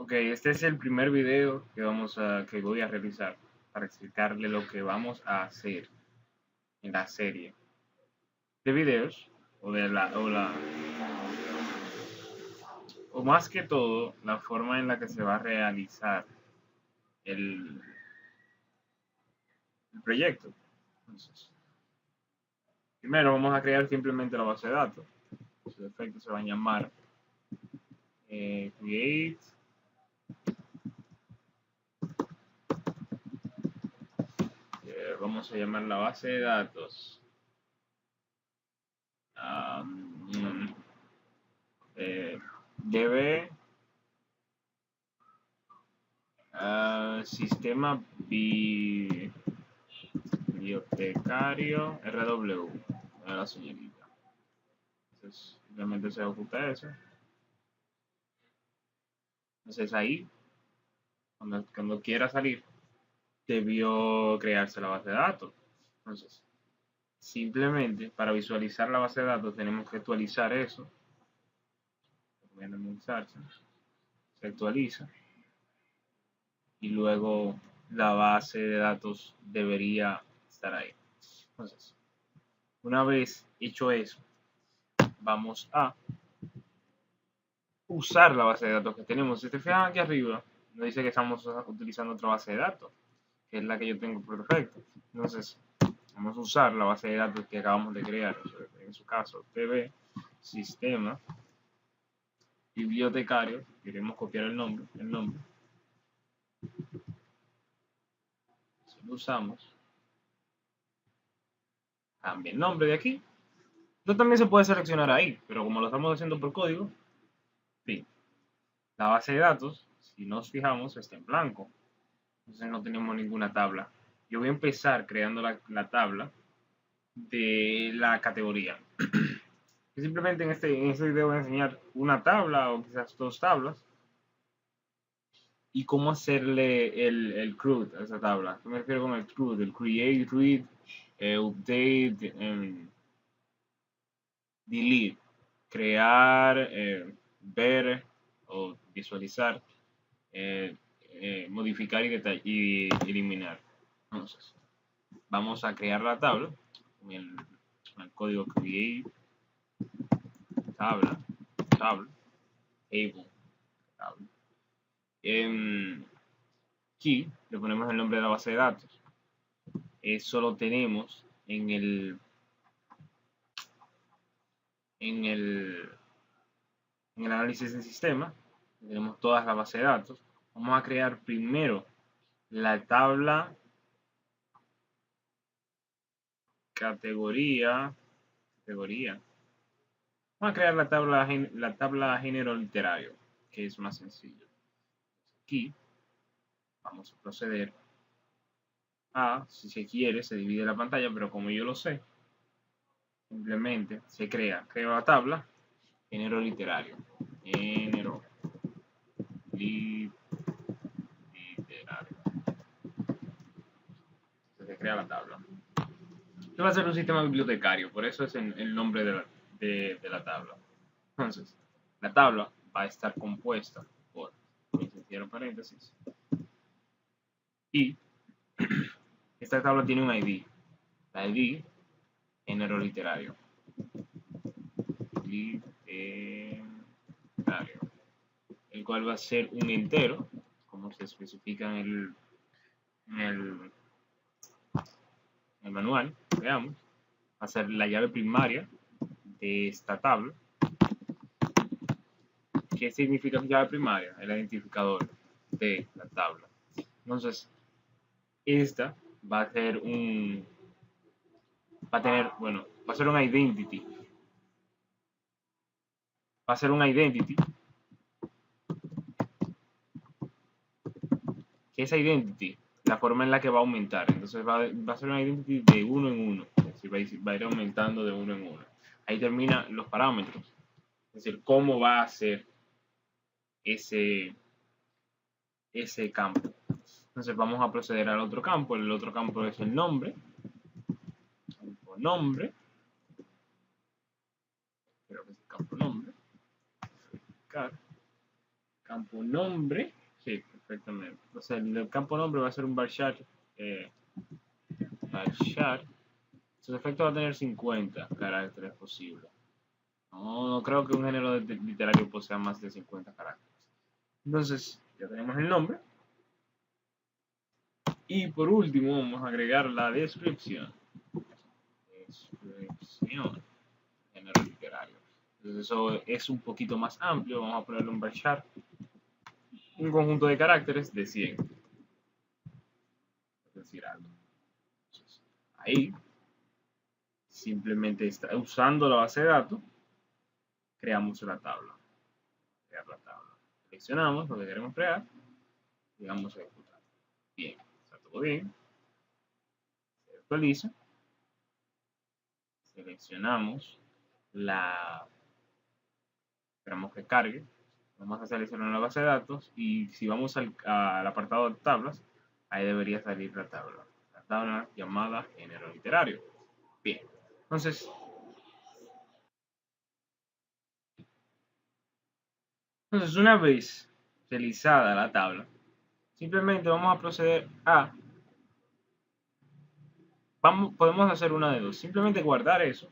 Ok, este es el primer video que voy a realizar para explicarle lo que vamos a hacer en la serie de videos o más que todo la forma en la que se va a realizar el, el proyecto. Entonces, primero vamos a crear simplemente la base de datos. Su defecto se va a llamar create. Vamos a llamar la base de datos db sistema bibliotecario RW de la señorita. Entonces, simplemente se ejecuta eso. Entonces ahí, cuando quiera salir, debió crearse la base de datos. Entonces, simplemente para visualizar la base de datos tenemos que actualizar eso. Se actualiza y luego la base de datos debería estar ahí. Entonces, una vez hecho eso, vamos a usar la base de datos que tenemos. Si te fijas aquí arriba, nos dice que estamos utilizando otra base de datos, que es la que yo tengo por defecto. Entonces, vamos a usar la base de datos que acabamos de crear. En su caso, tb sistema bibliotecario. Queremos copiar el nombre. Si lo usamos, cambia el nombre de aquí. Esto también se puede seleccionar ahí, pero como lo estamos haciendo por código, fin. La base de datos, si nos fijamos, está en blanco. Entonces no tenemos ninguna tabla. Yo voy a empezar creando la tabla de la categoría. Simplemente en este video voy a enseñar una tabla o quizás dos tablas y cómo hacerle el CRUD a esa tabla. ¿Qué me refiero con el CRUD? El create, read, update, delete. Crear, ver o visualizar, modificar y eliminar. Entonces, vamos a crear la tabla con el código create tabla table. Aquí le ponemos el nombre de la base de datos. Eso lo tenemos en el análisis del sistema. Tenemos todas las bases de datos. Vamos a crear primero la tabla categoría. Vamos a crear la tabla género literario, que es más sencillo. Aquí vamos a proceder a, si se quiere, se divide la pantalla, pero como yo lo sé, simplemente se creo la tabla género literario. Género literario. Se crea la tabla. Esto va a ser un sistema bibliotecario, por eso es el nombre de la tabla. Entonces, la tabla va a estar compuesta por, cierro paréntesis, y esta tabla tiene un ID. La ID, género literario. El cual va a ser un entero, como se especifica en el manual. Veamos. Va a ser la llave primaria de esta tabla. ¿Qué significa llave primaria? El identificador de la tabla. Entonces, esta va a ser va a ser un identity. Va a ser un identity. ¿Qué es identity? La forma en la que va a aumentar. Entonces va a ser una identity de uno en uno. Es decir, va a ir aumentando de uno en uno. Ahí terminan los parámetros. Es decir, cómo va a ser ese campo. Entonces vamos a proceder al otro campo. El otro campo es el nombre. Nombre. Creo que es el campo nombre. campo nombre, sí, perfectamente. O sea, el campo nombre va a ser un varchar, varchar. Su efecto va a tener 50 caracteres posibles. No creo que un género literario posea más de 50 caracteres. Entonces, ya tenemos el nombre. Y por último, vamos a agregar la descripción. Descripción. Género literario. Entonces, eso es un poquito más amplio. Vamos a ponerle un varchar. Un conjunto de caracteres de 100. Es decir, algo. Entonces, ahí, simplemente usando la base de datos, creamos la tabla. Crear la tabla. Seleccionamos lo que queremos crear y vamos a ejecutar. Bien, está todo bien. Se actualiza. Seleccionamos la. Esperamos que cargue. Vamos a seleccionar la base de datos y si vamos al apartado de tablas, ahí debería salir la tabla llamada género literario. Bien, entonces una vez realizada la tabla, simplemente vamos a proceder a, podemos hacer una de dos, simplemente guardar eso,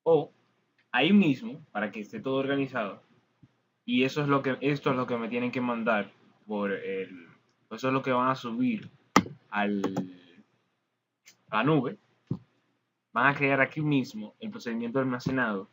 o ahí mismo, para que esté todo organizado, y eso es lo que, esto es lo que me tienen que mandar por eso es lo que van a subir al, a la nube, van a crear aquí mismo el procedimiento de almacenado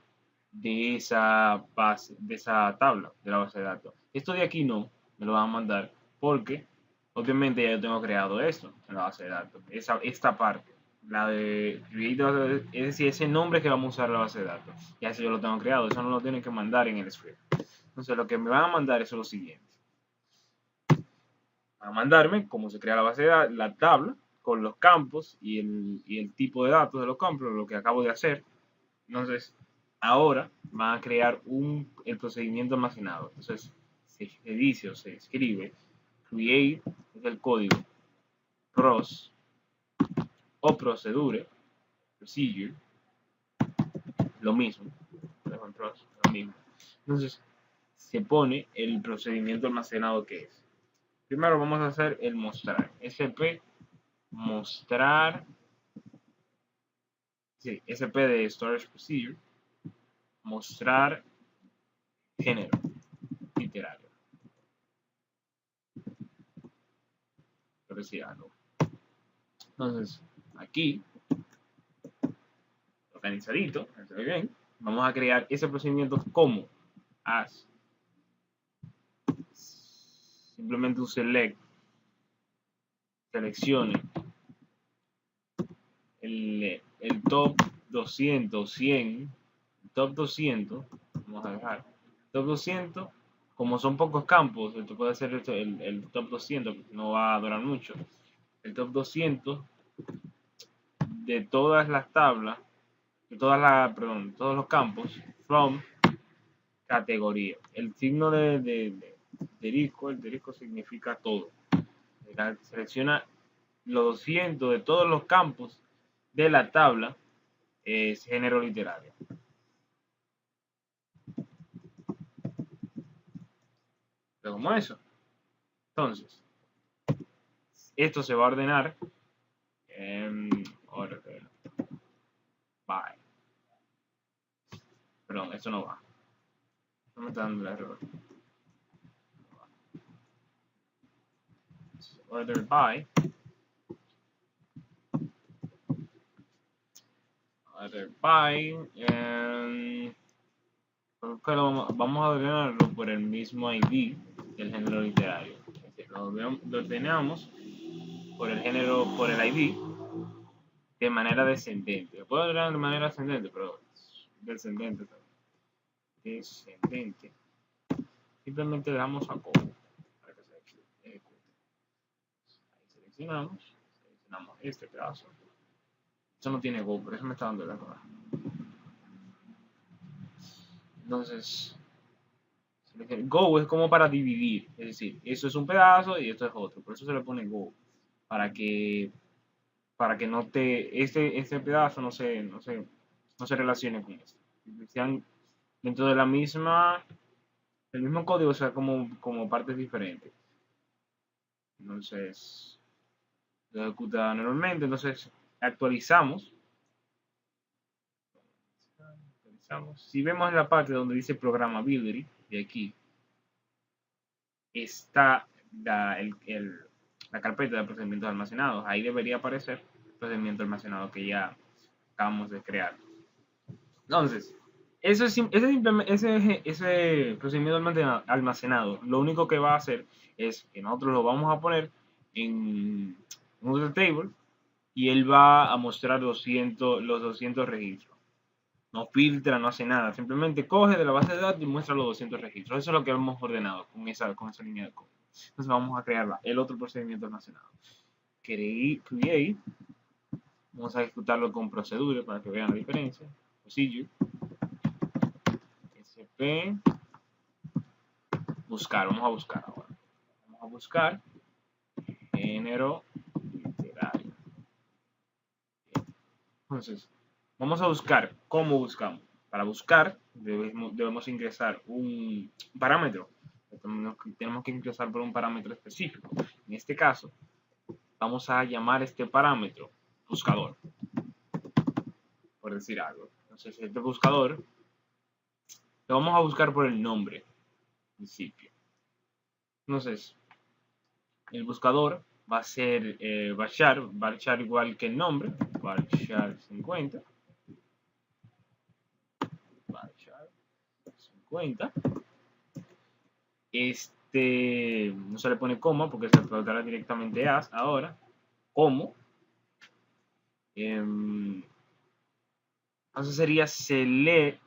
de esa base, de esa tabla, de la base de datos. Esto de aquí no, me lo van a mandar porque obviamente ya yo tengo creado esto en la base de datos, esta parte, la de create, es decir, ese nombre que vamos a usar en la base de datos, ya eso yo lo tengo creado, eso no lo tienen que mandar en el script. Entonces lo que me van a mandar es lo siguiente. Van a mandarme cómo se crea la base de datos, la tabla, con los campos y el tipo de datos de los campos, lo que acabo de hacer. Entonces, ahora van a crear el procedimiento almacenado. Entonces, se dice o se escribe create, es el código, pros o procedure, procedure, lo mismo. Entonces, se pone el procedimiento almacenado que es. Primero vamos a hacer el mostrar. SP mostrar, sí, SP de storage procedure, mostrar género literario. Pero sí, algo. Entonces, aquí, organizadito, muy bien, vamos a crear ese procedimiento como as simplemente un select, seleccione el top 200, 100, top 200, vamos a dejar, top 200, como son pocos campos, esto puede ser el top 200, no va a durar mucho, el top 200 de todas las tablas, de todos los campos, from categoría. El signo de asterisco, el asterisco significa todo. Selecciona los 200 de todos los campos de la tabla, es género literario. Pero como eso. Entonces, esto se va a ordenar en order by. Perdón, esto no va. No me está dando el error. Order by. Order by. Vamos a ordenarlo por el mismo ID del género literario. Es decir, lo ordenamos por el género, por el ID de manera descendente. Lo puedo ordenar de manera ascendente, pero descendente también. Descendente. Simplemente le damos a como para que se ejecute. Ahí seleccionamos este pedazo. Eso no tiene go, por eso me está dando el error. Entonces, go es como para dividir, es decir, eso es un pedazo y esto es otro, por eso se le pone go, para que no este pedazo no se relacione con esto. Sean dentro de la misma el mismo código, o sea, como partes diferentes. Entonces, lo ejecuta normalmente. Entonces, actualizamos. Si vemos la parte donde dice Programmability, de aquí, está la carpeta de procedimientos almacenados. Ahí debería aparecer el procedimiento almacenado que ya acabamos de crear. Entonces, ese procedimiento almacenado, lo único que va a hacer es que nosotros lo vamos a poner en un table y él va a mostrar los 200 registros. No filtra, no hace nada, simplemente coge de la base de datos y muestra los 200 registros. Eso es lo que hemos ordenado con esa línea de código. Entonces vamos a crear el otro procedimiento almacenado. Create, vamos a ejecutarlo con procedure para que vean la diferencia. Procedure, sp, buscar, vamos a buscar ahora. Vamos a buscar género literario. Entonces, vamos a buscar, ¿cómo buscamos? Para buscar debemos ingresar un parámetro. Tenemos que ingresar por un parámetro específico. En este caso, vamos a llamar este parámetro buscador, por decir algo. Entonces, este buscador lo vamos a buscar por el nombre, principio. Entonces, el buscador va a ser varchar igual que el nombre, varchar 50. Varchar 50. No se le pone coma porque se explotará directamente as ahora, como. Entonces sería select.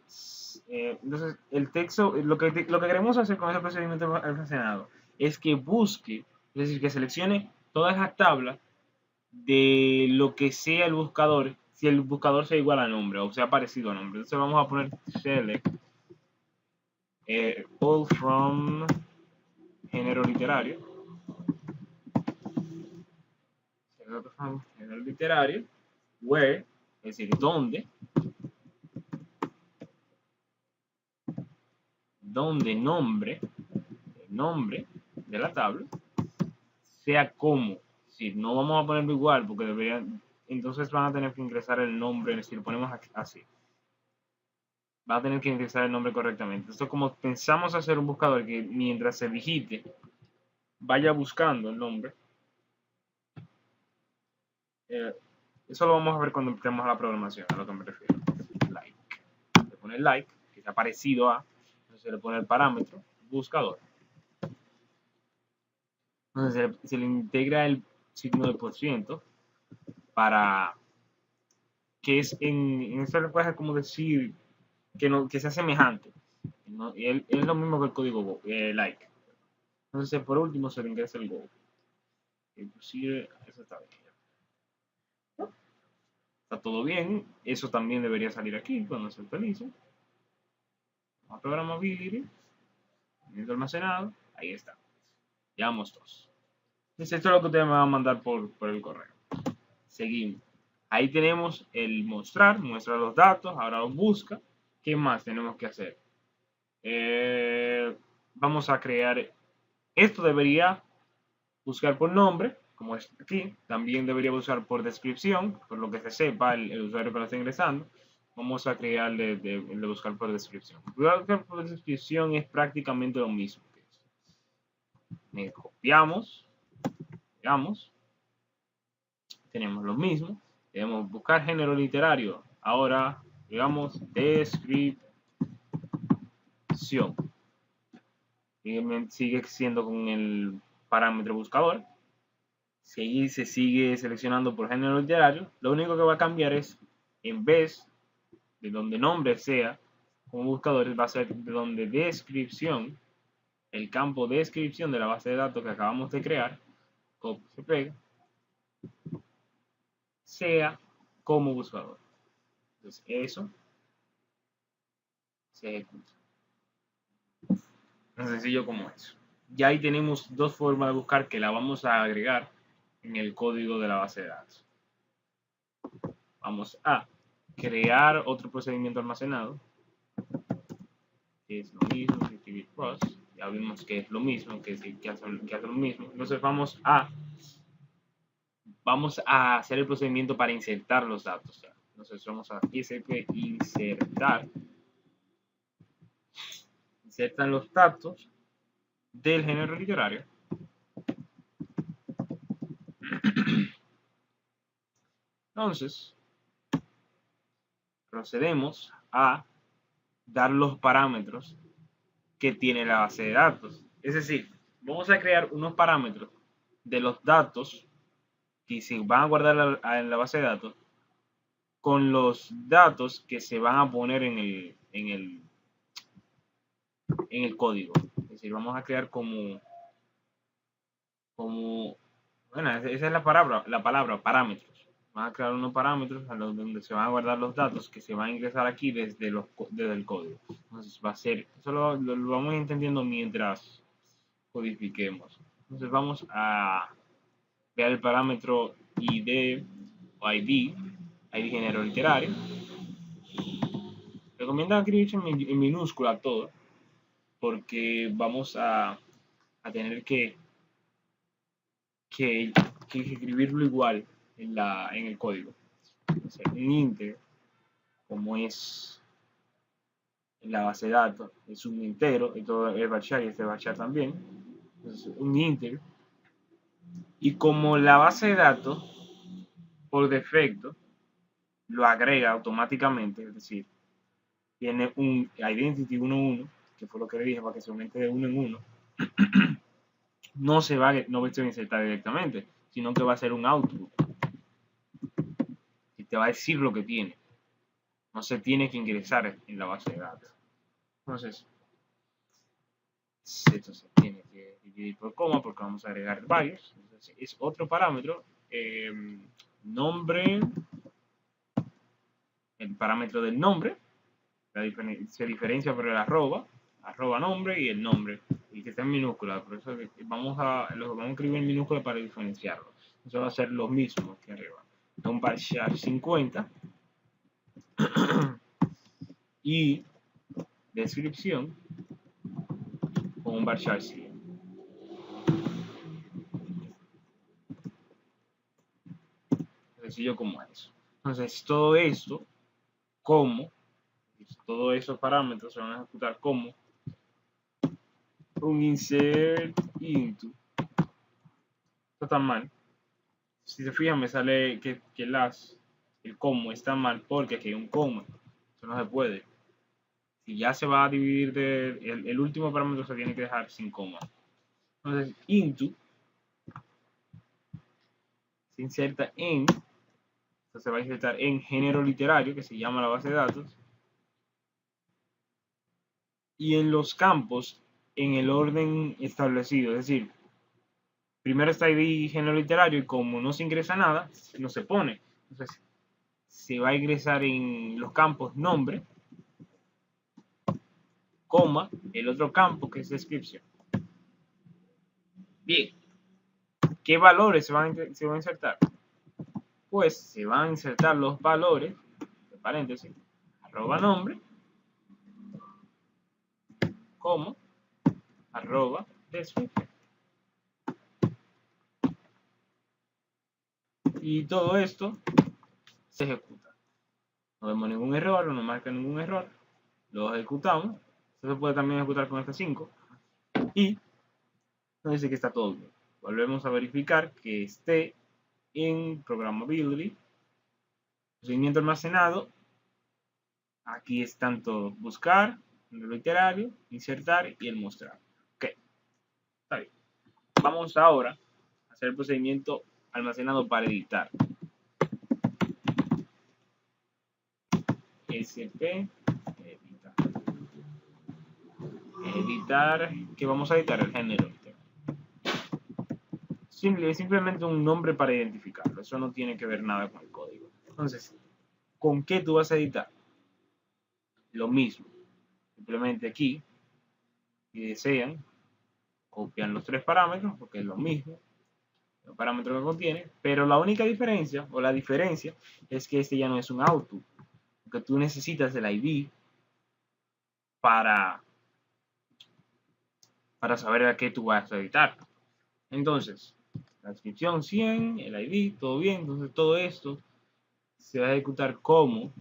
Entonces el texto, lo que queremos hacer con ese procedimiento almacenado es que busque, es decir, que seleccione todas las tablas de lo que sea el buscador, si el buscador sea igual a nombre o sea parecido a nombre. Entonces vamos a poner select all from género literario. Género literario, where, es decir, donde nombre, el nombre de la tabla, sea como. Si no vamos a ponerlo igual, porque deberían, entonces van a tener que ingresar el nombre, si lo ponemos así, va a tener que ingresar el nombre correctamente. Esto como pensamos hacer un buscador que mientras se digite, vaya buscando el nombre. Eso lo vamos a ver cuando entremos a la programación, a lo que me refiero. Like. Le pone like, que está parecido a, entonces se le pone el parámetro buscador. Entonces se le integra el signo de % para que es en este lenguaje como decir que sea semejante. ¿No? Y es lo mismo que el código like. Entonces por último se le ingresa el go. Inclusive eso está bien. Está todo bien. Eso también debería salir aquí cuando se actualice. A Programmability. Almacenado. Ahí está. Llevamos dos. Entonces esto es lo que ustedes me van a mandar por el correo. Seguimos. Ahí tenemos el muestra los datos, ahora los busca. ¿Qué más tenemos que hacer? Vamos a crear, esto debería buscar por nombre, como es aquí. También debería buscar por descripción, por lo que se sepa el usuario que lo está ingresando. Vamos a crear el de buscar por descripción. Buscar por descripción es prácticamente lo mismo que esto. Copiamos, digamos, tenemos lo mismo. Debemos buscar género literario. Ahora, digamos, descripción. Sigue siendo con el parámetro buscador. Si se sigue seleccionando por género literario, lo único que va a cambiar es, en vez de donde nombre sea como buscador, va a ser de donde descripción, el campo de descripción de la base de datos que acabamos de crear, copia, se pega, sea como buscador. Entonces eso se ejecuta. Tan sencillo como eso. Ya ahí tenemos dos formas de buscar que la vamos a agregar en el código de la base de datos. Vamos a crear otro procedimiento almacenado, que es lo mismo que escribir cross. vimos que es lo mismo, que hace lo mismo. Entonces vamos a hacer el procedimiento para insertar los datos. Entonces vamos a insertar. Insertan los datos del género literario. Entonces, procedemos a dar los parámetros que tiene la base de datos. Es decir, vamos a crear unos parámetros de los datos que se van a guardar en la base de datos con los datos que se van a poner en el código. Es decir, vamos a crear como bueno, esa es la palabra parámetros. Vamos a crear unos parámetros donde se van a guardar los datos que se van a ingresar aquí desde el código. Entonces va a ser, eso lo vamos entendiendo mientras codifiquemos. Entonces vamos a crear el parámetro ID o ID género literario. Recomiendo escribir en minúscula todo, porque vamos a tener que escribirlo igual en el código. Entonces, un íntegro, como es en la base de datos, es un entero, y todo es varchar y este varchar también. Entonces, un íntegro. Y como la base de datos, por defecto, lo agrega automáticamente, es decir, tiene un identity 1.1, que fue lo que le dije para que se aumente de 1 en 1, no va a insertar directamente, sino que va a ser un output. Y te va a decir lo que tiene. No se tiene que ingresar en la base de datos. Entonces, esto se tiene que dividir por coma porque vamos a agregar varios. Entonces, es otro parámetro. Nombre, el parámetro del nombre. Se diferencia por el arroba nombre y el nombre. Y que está en minúscula. Por eso vamos a escribir en minúscula para diferenciarlo. Eso va a ser lo mismo que arriba. Un varchar 50 y descripción con un varchar 100. Sencillo como eso. Entonces todo esto, todos esos parámetros se van a ejecutar como un insert into. Esto está mal. Si se fijan me sale que el como está mal porque aquí hay un coma. Eso no se puede. Si ya se va a dividir el último parámetro se tiene que dejar sin coma. Entonces into se inserta en, esto se va a insertar en género literario, que se llama la base de datos, y en los campos en el orden establecido, es decir, primero está ID género literario y como no se ingresa nada, no se pone. Entonces se va a ingresar en los campos nombre, coma, el otro campo que es descripción. Bien, ¿qué valores se van a insertar? Pues se van a insertar los valores, de paréntesis, arroba nombre, coma, arroba descripción. Y todo esto se ejecuta. No vemos ningún error, no marca ningún error. Lo ejecutamos. Esto se puede también ejecutar con F5. Y nos dice que está todo bien. Volvemos a verificar que esté en Programmability. Procedimiento almacenado. Aquí están todos. Buscar, el literario, insertar y el mostrar. Ok. Está bien. Vamos ahora a hacer el procedimiento almacenado para editar. SP editar, ¿qué vamos a editar? El género. Simplemente un nombre para identificarlo. Eso no tiene que ver nada con el código. Entonces, ¿con qué tú vas a editar? Lo mismo. Simplemente aquí, si desean, copian los tres parámetros, porque es lo mismo, los parámetros que contiene, pero la única diferencia, o la diferencia, es que este ya no es un output, porque tú necesitas el ID para para saber a qué tú vas a editar. Entonces, la descripción 100, el ID, todo bien. Entonces, todo esto se va a ejecutar como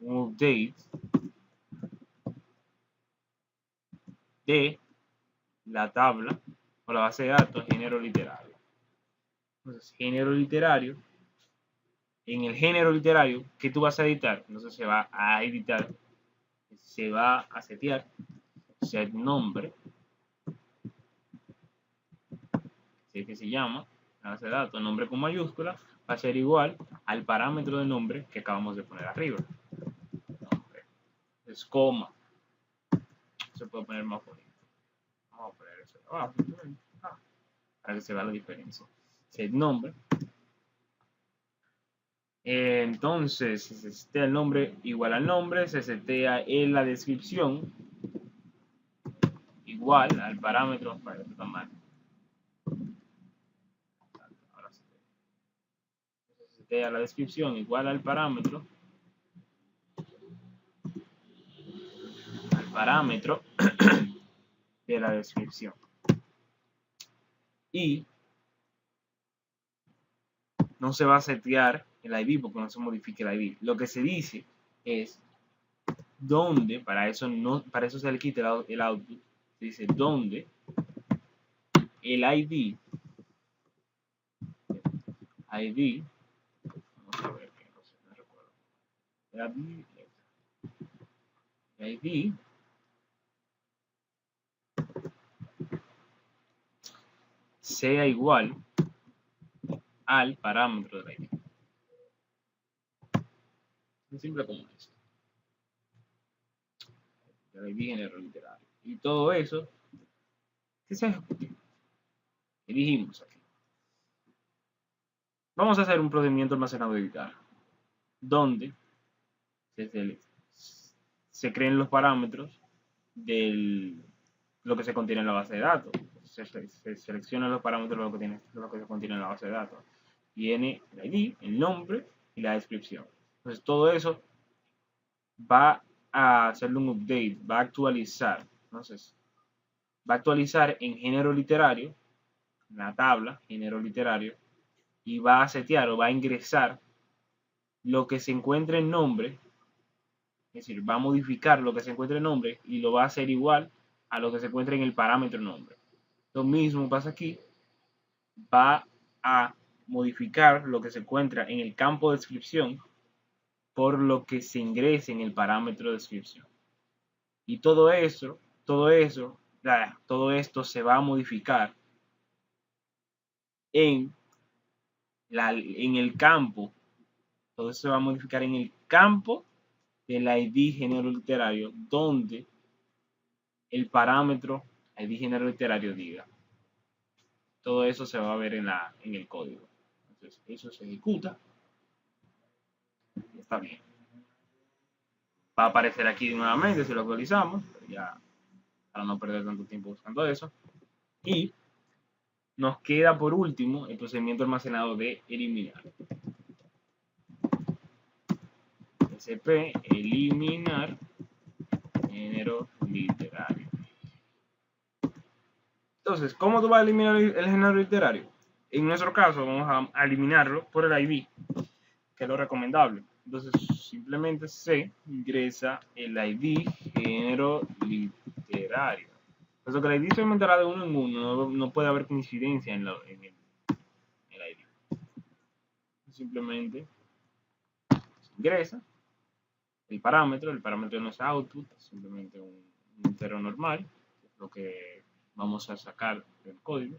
un update de la tabla o la base de datos género literario. Entonces, género literario, en el género literario que tú vas a editar, entonces se va a editar, se va a setear, set nombre, que se llama la base de datos, nombre con mayúscula, va a ser igual al parámetro de nombre que acabamos de poner arriba. Nombre. Es coma. Se puede poner más bonito. Vamos a poner eso abajo, para que se vea la diferencia. Set nombre. Entonces, se setea el nombre igual al nombre, se setea en la descripción igual al parámetro, para que mal. Ahora se setea la descripción igual al parámetro de la descripción. Y no se va a setear el ID porque no se modifique el ID. Lo que se dice es dónde, para eso se le quita el output, se dice dónde el ID, vamos a ver, no sé, no recuerdo, el ID sea igual al parámetro del ID. Es simple como esto. El ID género literario. Y todo eso que se ejecute. Elegimos aquí. Vamos a hacer un procedimiento almacenado de editar, donde se creen los parámetros de lo que se contiene en la base de datos. Se seleccionan los parámetros de lo que se contiene en la base de datos. Viene el ID, el nombre y la descripción. Entonces todo eso va a hacerle un update, va a actualizar. Entonces, va a actualizar en género literario, en la tabla, género literario, y va a setear o va a ingresar lo que se encuentre en nombre, es decir, va a modificar lo que se encuentre en nombre y lo va a hacer igual a lo que se encuentra en el parámetro nombre. Lo mismo pasa aquí, va a modificar lo que se encuentra en el campo de descripción por lo que se ingrese en el parámetro de descripción. Y todo esto se va a modificar en el campo, todo eso se va a modificar en el campo del ID género literario, donde el parámetro ID género literario diga. Todo eso se va a ver en el código. Entonces, eso se ejecuta. Está bien. Va a aparecer aquí nuevamente si lo actualizamos, pero ya para no perder tanto tiempo buscando eso. Y nos queda por último el procedimiento almacenado de eliminar. SP eliminar género literario. Entonces, ¿cómo tú vas a eliminar el género literario? En nuestro caso, vamos a eliminarlo por el ID, que es lo recomendable. Entonces, simplemente se ingresa el ID género literario. Puesto que el ID se aumentará de uno en uno, no puede haber coincidencia en el ID. Simplemente se ingresa el parámetro no es output, es simplemente un entero normal, que es lo que vamos a sacar del código,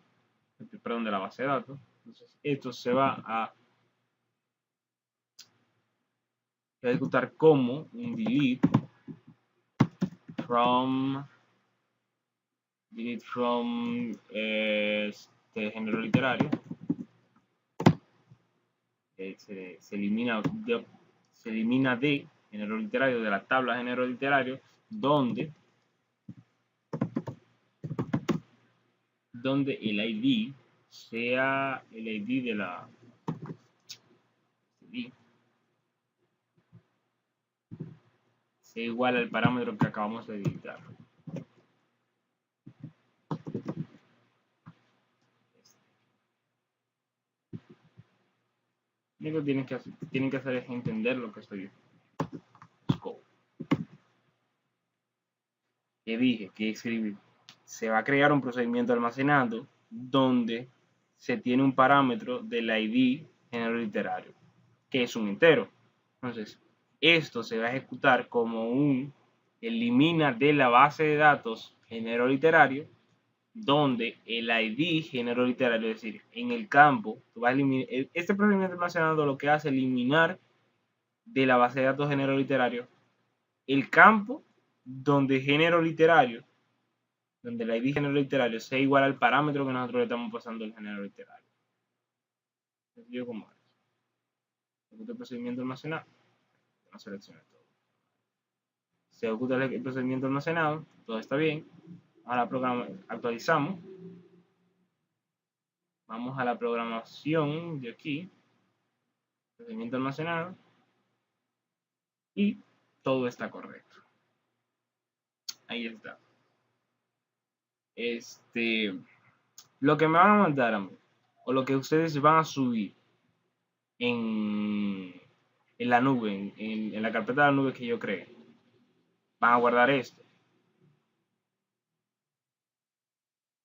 perdón, de la base de datos. Entonces, esto se va a ejecutar como un delete from género literario. Se elimina de género literario, de la tabla de género literario, donde el ID sea el ID de la sea igual al parámetro que acabamos de editar. Lo único que tienen que hacer es entender lo que estoy diciendo. Scope. Que dije que escribir. Se va a crear un procedimiento almacenado donde se tiene un parámetro del ID género literario, que es un entero. Entonces, esto se va a ejecutar como un elimina de la base de datos género literario, donde el ID género literario, es decir, en el campo, tú vas a eliminar, este procedimiento almacenado lo que hace es eliminar de la base de datos género literario el campo donde género literario, donde el ID género literario sea igual al parámetro que nosotros le estamos pasando al género literario. Sencillo como es. Ejecuta el procedimiento almacenado. No seleccione todo. Se ejecuta el procedimiento almacenado, todo está bien. Ahora actualizamos. Vamos a la programación de aquí. Procedimiento almacenado. Y todo está correcto. Ahí está. Lo que me van a mandar a mí, o lo que ustedes van a subir en la nube, en la carpeta de la nube que yo creé, van a guardar esto.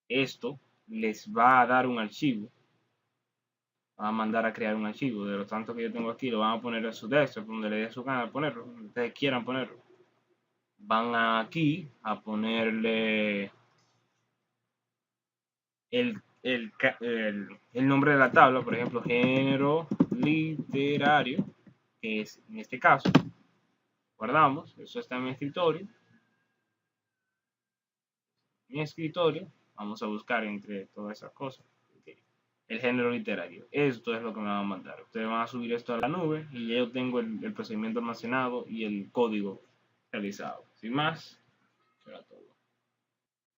Esto les va a dar un archivo. Van a mandar a crear un archivo. De los tantos que yo tengo aquí, lo van a poner en su desktop, donde le dé su gana de ponerlo, donde ustedes quieran ponerlo. Van aquí a ponerle el nombre de la tabla, por ejemplo, género literario, que es en este caso. Guardamos, eso está en mi escritorio. Vamos a buscar entre todas esas cosas el género literario. Esto es lo que me van a mandar. Ustedes van a subir esto a la nube y ya yo tengo el procedimiento almacenado y el código realizado. Sin más, será todo.